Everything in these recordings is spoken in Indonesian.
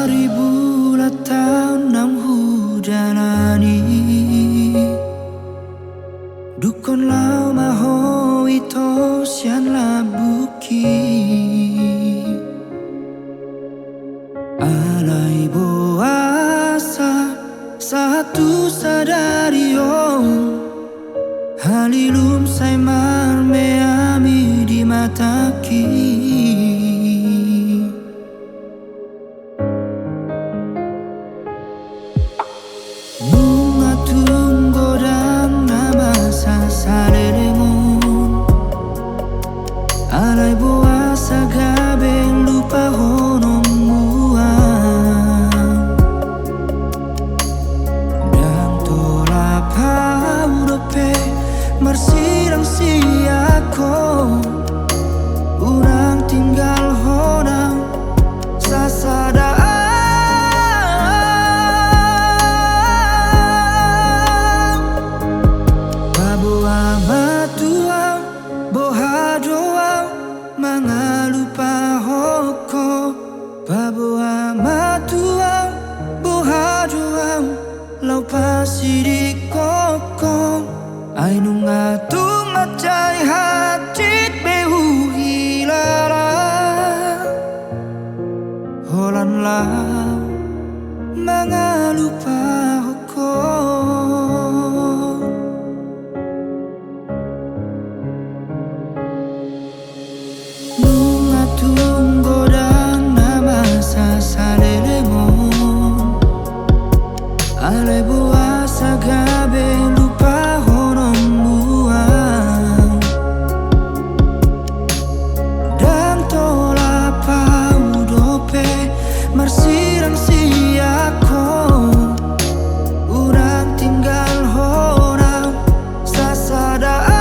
Seribu tahun nam hujanani Dukon lau maho ito sian labuki Alai boasa satu sadario Halilum sai marme ami di mataki Alai boasa gabeng lupa honom muang Dan tola paudope marsirang siako Urang tinggal honang sasada Baboa matuang boha doang Mangalupa hoko Baboa matuang boha doang Lau pasiri kokong Ainu ngatung macai hati behu hilara Holan lau mangalupa hoko Tunggu dan nama sasale lemon Alai boasa gabe lupa honom buang Dan tola paudope marsirang siako Urang tinggal honang sasada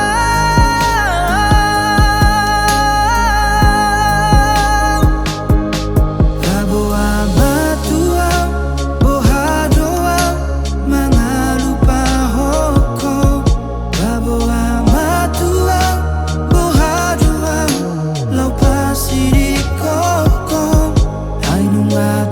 Siri kokong, ai nunga